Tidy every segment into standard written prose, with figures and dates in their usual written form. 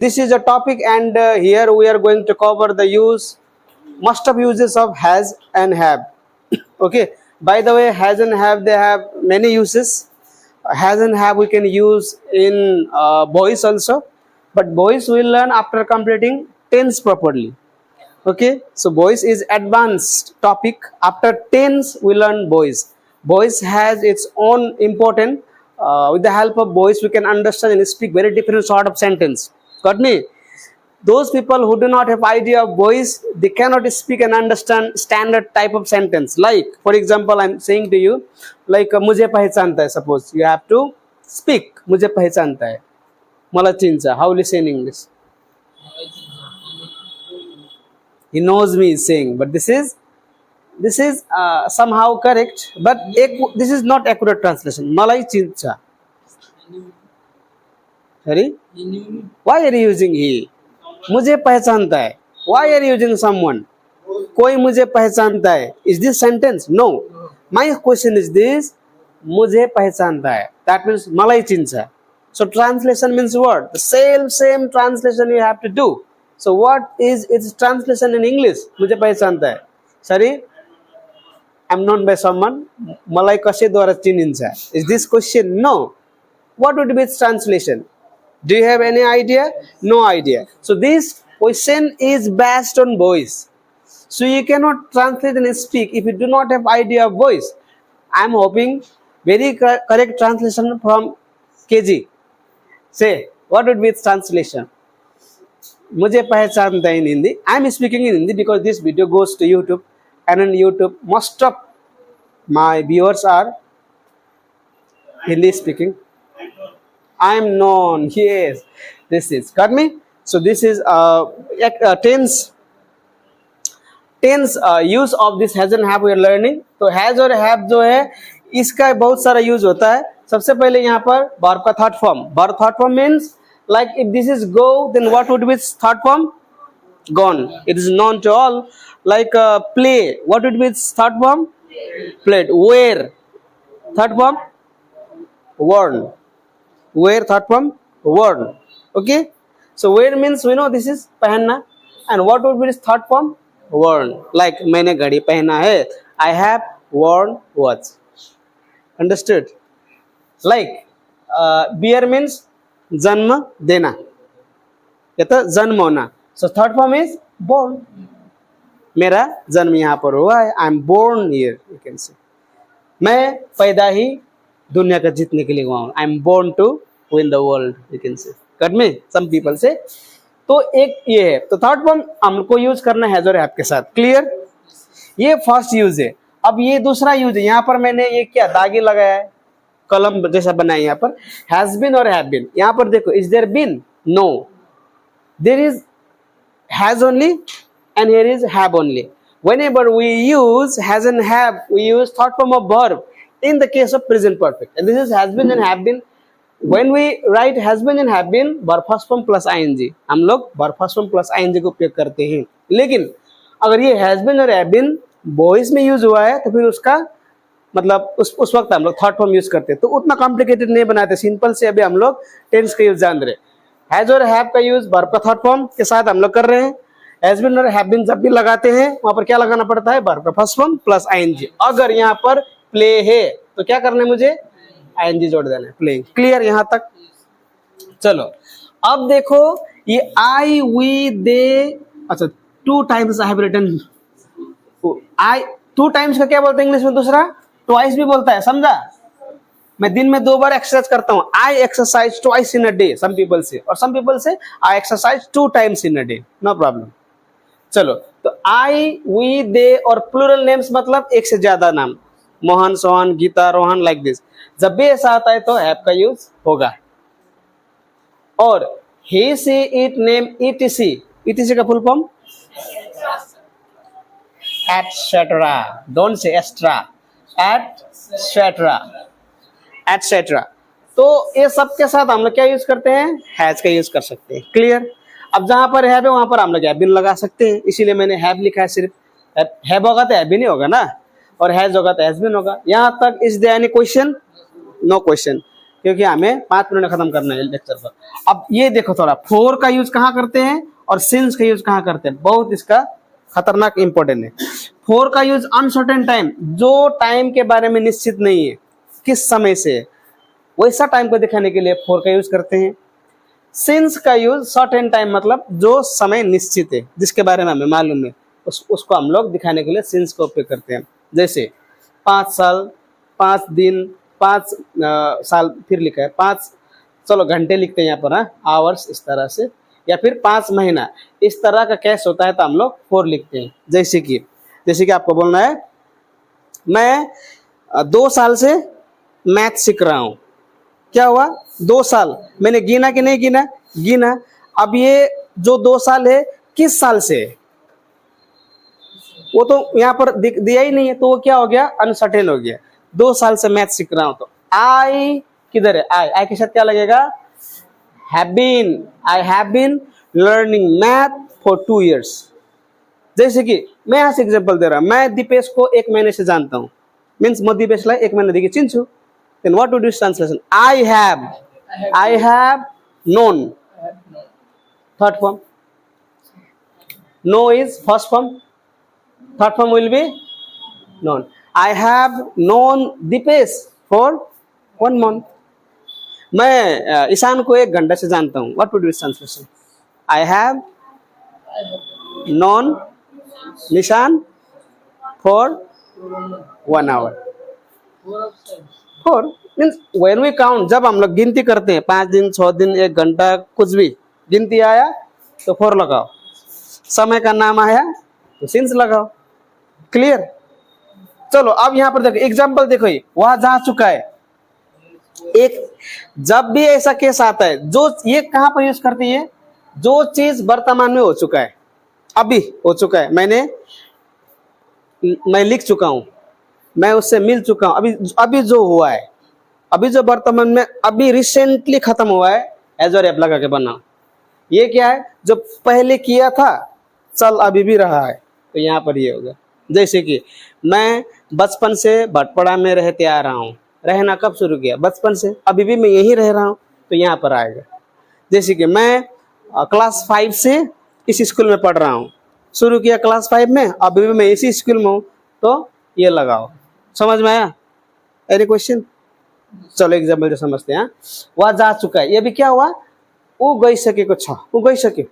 This is a topic, and here we are going to cover the must of uses of has and have. Okay. By the way, has and have, they have many uses. Has and have we can use in voice also, but voice will learn after completing tense properly. Okay, so voice is advanced topic. After tense we learn voice. Voice has its own important. With the help of voice we can understand and speak very different sort of sentence. Got me? Those people who do not have idea of voice, they cannot speak and understand standard type of sentence. Like for example, I'm saying to you, like मुझे पहचानता है. Suppose you have to speak. मुझे पहचानता है. मला चिन्हन्छ. How will you say in English? He knows me is saying, but this is somehow correct, but this is not accurate translation. मलाई चिन्हन्छ. Sorry? Why are you using he? मुझे पहचानता है. Why are you using someone? कोई मुझे पहचानता है. Is this sentence? No. My question is this. मुझे पहचानता है. That means मलाई चिन्हन्छ. So translation means what? The same translation you have to do. So what is its translation in English? मुझे पहचानता है. Sorry? I'm known by someone. मलाई कसैद्वारा चिनिन्छ. Is this question? No. What would be its translation? Do you have any idea? No idea. So this question is based on voice. So you cannot translate and speak if you do not have idea of voice. I am hoping very correct translation from KG. Say, what would be its translation? मुझे पहचानता है in Hindi. I am speaking in Hindi because this video goes to YouTube, and on YouTube most of my viewers are Hindi speaking. I am known. Yes, this is. Got me? So this is tense use of this has and have we are learning. तो has और have जो है इसका बहुत सारा use होता है. सबसे पहले यहाँ पर verb का third form. Verb third form means like if this is go, then what would be its third form? Gone. It is known to all. Like play, what would be its third form? Played. Wear, third form? Worn. Wear, third form? Worn. Okay. So wear means we know this is पहनना, and what would be its third form? Worn. Like मैंने घड़ी पहना है. I have worn watch. Understood? Like bear means जन्म देना. या तो जन्म होना. So third form is born. मेरा जन्म यहाँ पर हुआ है. I am born here. You can say. मैं पैदा ही दुनिया का जीतने के लिए हुआ हूँ. I am born to win the world. You can say. Got me? Some people say. तो एक ये है. तो थर्ड फॉर्म हमको यूज करना है और हैव के साथ. क्लियर? ये फर्स्ट यूज है. अब ये दूसरा यूज है. यहाँ पर मैंने ये क्या दागी लगाया है, कलम जैसा बनाया. यहाँ पर हैज बीन और हैव बीन. यहाँ पर देखो, is there been? No. There is has only and here is have only. Whenever we use has and have, we use third form of verb in the case of present perfect. And this is has been and have been. When we write has been and have been, verb first form plus ing, हम लोग verb first form plus ing को उपयोग करते हैं. लेकिन अगर ये has been और have been voice में यूज हुआ है तो फिर उसका मतलब उस वक्त हम लोग थर्ड फॉर्म यूज करते हैं. तो उतना कॉम्प्लिकेटेड नहीं बनाते, सिंपल से अभी हम लोग टेंस का यूज जान रहे. हैज और हैव का यूज वर्ब का थर्ड फॉर्म के साथ हम लोग कर रहे हैं. हैज बीन और हैव बीन जब भी लगाते हैं वहां पर क्या लगाना पड़ता है? वर्ब का फर्स्ट फॉर्म प्लस आईएनजी. अगर यहाँ पर प्ले है तो क्या करना है? मुझे आईएनजी जोड़ देना है. प्लेइंग. क्लियर यहाँ तक? चलो अब देखो ये आई वी दे. अच्छा, 2 times I have written. I 2 times का क्या बोलते हैं इंग्लिश में? दूसरा ट्वाइस भी बोलता है. समझा? मैं दिन में 2 बार एक्सरसाइज करता हूँ. I exercise twice in a day, some people say. और some people say I exercise 2 times in a day. No problem. चलो, तो आई वी दे और प्लूरल नेम्स मतलब एक से ज्यादा नाम. Mohan, Sohan, Geeta, Rohan, like this. जब भी ऐसा आता है तो हैव का यूज होगा. और he, she, it, name, etc. etc का full form etcetera. Don't say extra. Etcetera. Etcetera. तो ये सब के साथ हम लोग क्या यूज करते हैं? हैज का यूज कर सकते हैं. क्लियर? अब जहां पर हैव है वहां पर हम लोग हैव बीन लगा सकते हैं. इसीलिए मैंने हैव लिखा है. सिर्फ हैव होगा तो हैव बीन ही होगा ना, और हैज होगा तो हैज बीन होगा. यहां तक. Is there any question? No question. क्योंकि हमें 5 मिनट में खत्म करना है लेक्चर पर। अब ये देखो थोड़ा, फोर का यूज कहाँ करते हैं और सिंस का यूज कहाँ करते हैं, बहुत इसका खतरनाक इंपॉर्टेंट है। फोर का यूज अनसर्टेन टाइम, जो टाइम के बारे में निश्चित नहीं है किस समय से, वैसा टाइम को दिखाने के लिए फोर का यूज करते हैं। सिंस का यूज सर्टेन टाइम, मतलब जो समय निश्चित है जिसके बारे में हमें मालूम है, उसको हम लोग दिखाने के लिए सिंस का उपयोग करते हैं। जैसे 5 साल, 5 दिन, 5 साल, फिर लिखा है 5, चलो घंटे लिखते हैं यहाँ पर, आवर्स इस तरह से, या फिर 5 महीना, इस तरह का कैश होता है तो हम लोग 4 लिखते हैं। जैसे कि आपको बोलना है मैं 2 साल से मैथ सीख रहा हूँ। क्या हुआ, 2 साल, मैंने गिना कि नहीं गिना, गिना। अब ये जो 2 साल है किस साल से, वो तो यहाँ पर दिया ही नहीं है, तो वो क्या हो गया, अनसर्टेन हो गया। 2 साल से मैथ सीख रहा हूं, तो आई किधर है, आई के साथ क्या लगेगा, have been, I have been learning math for 2 years। जैसे कि मैं यहाँ से एग्जाम्पल दे रहा हूँ, मैं दीपेश को 1 महीने से जानता हूँ, मीन्स मैं दीपेशलाई 1 महीने देखिए चिन्छु। Then what would be translation, I have known, third form, no is first form, third form will be known. I have known Dipesh for 1 month. मैं ईशान को 1 घंटा से जानता हूँ। What would be translation? I have known Nishan for 1 hour. 4 means when we count, जब हम लोग गिनती करते हैं 5 दिन, 6 दिन, 1 घंटा, कुछ भी गिनती आया तो 4 लगाओ, समय का नाम आया तो सिंस लगाओ। क्लियर, चलो अब यहाँ पर देखो एग्जाम्पल, देखो वहां जा चुका है। एक जब भी ऐसा केस आता है, जो ये कहां पर यूज करती है, जो चीज वर्तमान में हो चुका है, अभी हो चुका है, मैं लिख चुका हूं, मैं उससे मिल चुका हूं, अभी जो हुआ है, अभी जो वर्तमान में अभी रिसेंटली खत्म हुआ है, एज और एप लगा के बनाओ। ये क्या है, जो पहले किया था चल अभी भी रहा है, तो यहाँ पर ये होगा। जैसे कि मैं बचपन से भटपड़ा में रहते आ रहा हूँ, रहना कब शुरू किया, बचपन से, अभी भी मैं यहीं रह रहा हूँ, तो यहाँ पर आएगा। जैसे कि मैं क्लास 5 से इस स्कूल में पढ़ रहा हूँ, शुरू किया क्लास 5 में, अभी भी मैं इसी स्कूल में हूँ, तो ये लगाओ। समझ में आया, एनी क्वेश्चन? चलो एग्जाम्पल जो समझते हैं। वह जा चुका है, ये भी क्या हुआ, ऊ गइसकेको छ, ऊ गइसक्यो,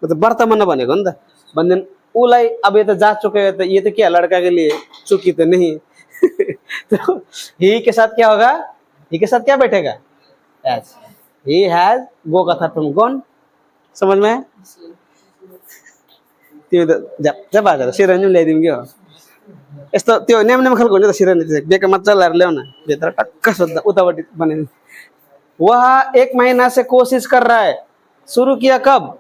मतलब वर्तमान भनेको नि त, भन्दैन उलाई अब ये तो जा चुके हैं, तो ये तो क्या लड़का के लिए, चुकी तो नहीं तो ही के साथ क्या होगा, ही के साथ क्या बैठेगा, एज, ही हैज, गो का था तुम गॉन। समझ में, त्यो जब आ जाता सिरन्यु ल्याइदिउँ क्या हो, यस्तो त्यो नेम खालको हुन्छ त सिरन्यु, बेका मजा लाएर ल्याउ न, भित्र टक्क सोद्धा उतापट्टि बनाइदिनु। वह 1 महीना से कोशिश कर रहा है, शुरू किया कब,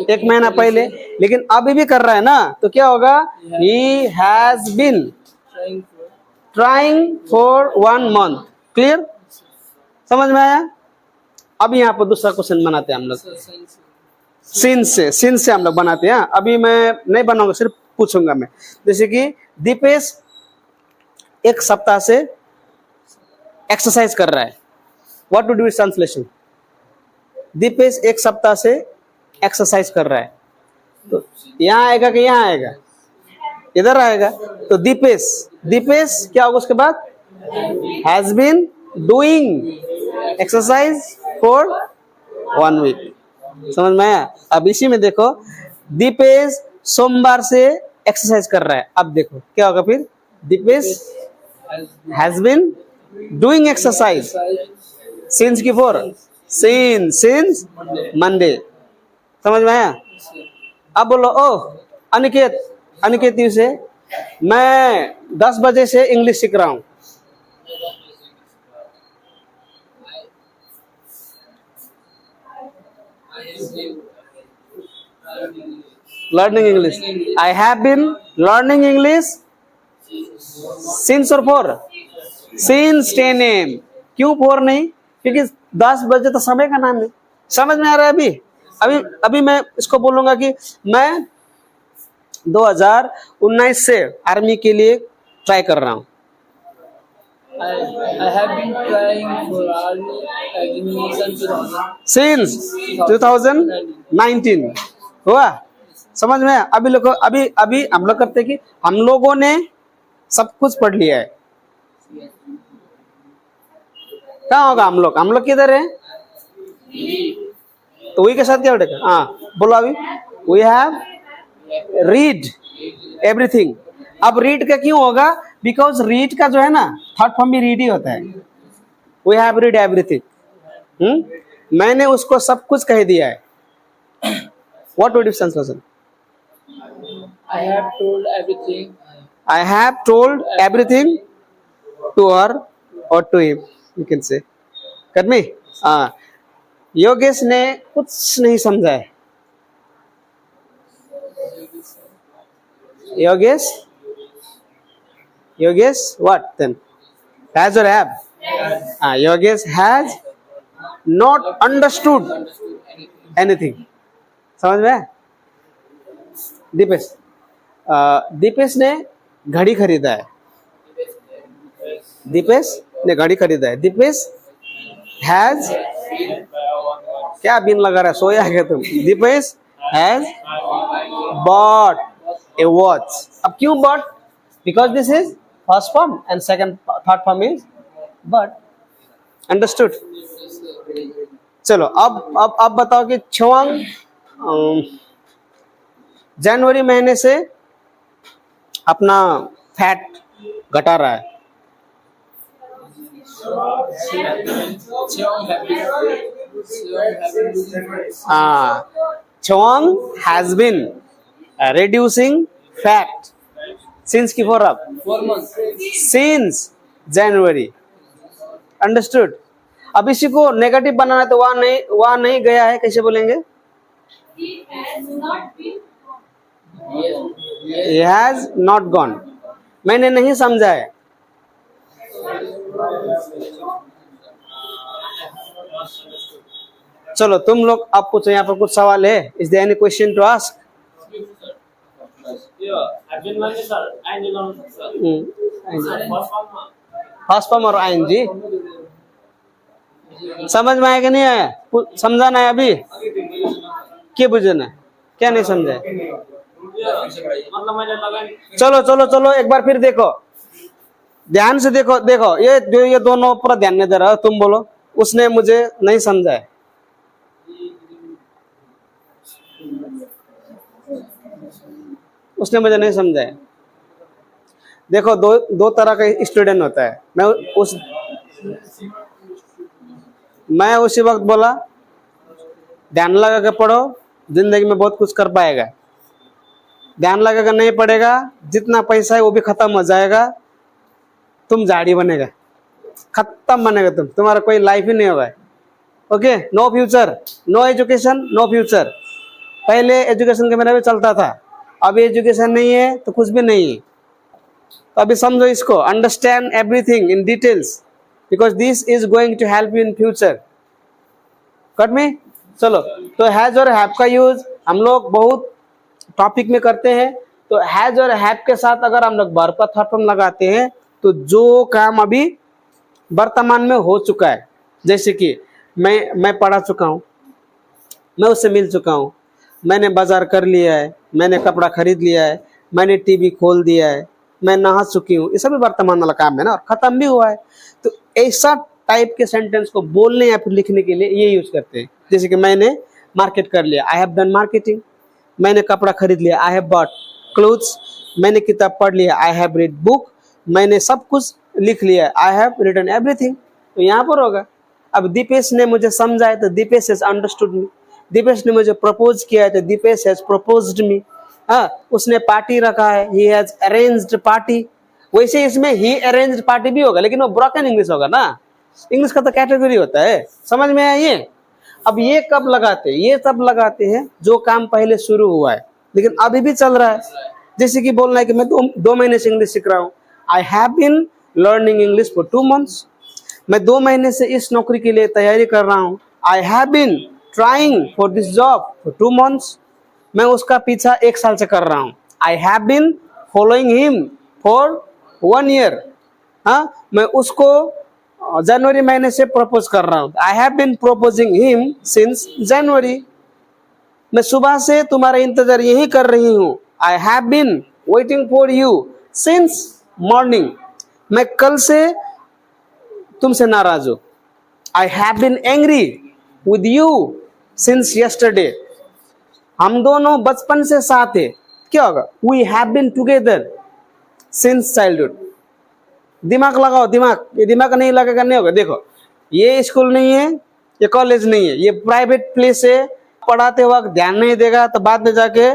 1 महीना पहले, लेकिन अभी भी कर रहा है ना, तो क्या होगा, he has been trying for 1 month। Clear, समझ में आया? अब यहाँ पर दूसरा क्वेश्चन बनाते हैं हम लोग, सिंस से हम लोग बनाते हैं। अभी मैं नहीं बनाऊंगा, सिर्फ पूछूंगा मैं। जैसे कि दीपेश 1 सप्ताह से एक्सरसाइज कर रहा है, what would be translation, Deepesh 1 सप्ताह से एक्सरसाइज कर रहा है, तो यहाँ आएगा कि यहाँ आएगा, इधर आएगा, तो दीपेश क्या होगा उसके बाद, has been doing exercise for 1 week। समझ में आया? अब इसी में देखो, दीपेश सोमवार से एक्सरसाइज कर रहा है, अब देखो क्या होगा फिर, Deepesh has been doing exercise since की 4, सिंस मंडे। समझ में आया? अब बोलो, ओ अनिकेत यू से मैं 10 बजे से इंग्लिश सीख रहा हूँ। Learning English, I have been learning English since और 4, सिंस 10 AM। क्यों 4 नहीं, क्योंकि 10 बजे तो समय का नाम है। समझ में आ रहा है? अभी मैं इसको बोलूंगा कि मैं 2019 से आर्मी के लिए ट्राई कर रहा हूँ, I have been trying for army examination 2000. Since 2019 हुआ। समझ में? अभी लोग अभी अभी हम लोग करते कि हम लोगों ने सब कुछ पढ़ लिया है। कहाँ होगा हम लोग किधर है? तो वही के साथ क्या उठेगा? हाँ बोलो अभी। We have read everything. अब रीड का क्यों होगा? बिकॉज रीड का जो है ना थर्ड फॉर्म भी रीड ही होता है। We have read everything. मैंने उसको सब कुछ कह दिया है। What would you translation? I have told everything. I have told everything to her or to him, you can say. Got me? हाँ, योगेश ने कुछ नहीं समझा है। Yogesh what then? Has or have? Yogesh has not understood anything. समझ में? दीपेश ने घड़ी खरीदा है। दीपेश हैज, क्या बिन लगा रहा है? सोया है क्या तुम? Dipesh has bought a watch. अब क्यों bought? Because this is first form and third form is bought. Understood? चलो अब बताओ कि छवांग जनवरी महीने से अपना फैट घटा रहा है। Chhawang has been reducing fat since की for up 4 months. since January. Understood? अब इसी को नेगेटिव बनाना है तो वहां नहीं गया है, कैसे बोलेंगे? He has not gone. मैंने नहीं समझा है। चलो तुम लोग अब कुछ यहाँ पर कुछ सवाल है? Is there any question to ask? First form और आईएनजी समझ में आया कि नहीं आया? समझाना है अभी? क्या बुझना है? क्या नहीं समझा है? चलो एक बार फिर देखो, ध्यान से देखो ये दोनों पूरा ध्यान नहीं दे रहा। तुम बोलो उसने मुझे नहीं समझा है। उसने मुझे नहीं समझा है। देखो दो तरह का स्टूडेंट होता है। मैं उसी वक्त बोला ध्यान लगा के पढ़ो, जिंदगी में बहुत कुछ कर पाएगा। ध्यान लगा के नहीं पड़ेगा, जितना पैसा है वो भी खत्म हो जाएगा, तुम झाड़ी बनेगा, खत्म बनेगा, तुम्हारा कोई लाइफ ही नहीं होगा। Okay, no future, no education, no future. पहले एजुकेशन के मेरा भी चलता था, अभी एजुकेशन नहीं है तो कुछ भी नहीं है। तो अभी समझो इसको, understand everything in details because this is going to help you in future. कट में? चलो, तो हैज और हैव का यूज हम लोग बहुत टॉपिक में करते हैं। तो हैज और हैव के साथ अगर हम लोग वर्ब का थर्ड फॉर्म लगाते हैं तो जो काम अभी वर्तमान में हो चुका है, जैसे कि मैं पढ़ा चुका हूँ, मैं उससे मिल चुका हूँ, मैंने बाजार कर लिया है, मैंने कपड़ा खरीद लिया है, मैंने टीवी खोल दिया है, मैं नहा चुकी हूँ, ये सभी वर्तमान वाला काम है ना, और खत्म भी हुआ है। तो ऐसा टाइप के सेंटेंस को बोलने या फिर लिखने के लिए ये यूज करते हैं। जैसे कि मैंने मार्केट कर लिया, आई हैव डन मार्केटिंग। मैंने कपड़ा खरीद लिया, आई हैव बॉट क्लोथ्स। मैंने किताब पढ़ लिया, आई हैव रीड बुक। मैंने सब कुछ लिख लिया, आई हैव रिटन एवरीथिंग। तो यहाँ पर होगा। अब दीपेश ने मुझे समझा है तो दीपेश हैज अंडरस्टूड मी। दीपेश ने मुझे प्रपोज किया है तो दीपेश हैज प्रपोज्ड मी। उसने पार्टी रखा है, ही हैज अरेंज्ड पार्टी। वैसे इसमें ही अरेंज्ड पार्टी भी होगा, लेकिन वो ब्रोकन इंग्लिश होगा ना। इंग्लिश का तो कैटेगरी होता है, समझ में आया ये? अब ये कब लगाते हैं? ये तब लगाते हैं जो काम पहले शुरू हुआ है लेकिन अभी भी चल रहा है। जैसे कि बोलना है कि मैं दो महीने से इंग्लिश सीख रहा हूँ, I have been learning English for 2 months। मैं 2 महीने से इस नौकरी के लिए तैयारी कर रहा हूँ, I have been trying for this job for 2 months। मैं उसका पीछा 1 साल से कर रहा हूँ, I have been following him for 1 year। हाँ, मैं उसको जनवरी महीने से प्रपोज कर रहा हूँ। I have been proposing him since January. मैं सुबह से तुम्हारा इंतजार यही कर रही हूँ। I have been waiting for you since morning. मैं कल से तुमसे नाराज हूँ। I have been angry with you since yesterday. हम दोनों बचपन से साथ है। क्या होगा? We have been together since childhood. दिमाग लगाओ, दिमाग। ये दिमाग नहीं लगेगा नहीं होगा। देखो, ये स्कूल नहीं है, ये कॉलेज नहीं है, ये प्राइवेट प्लेस है। पढ़ाते वक्त ध्यान नहीं देगा तो बाद में जाके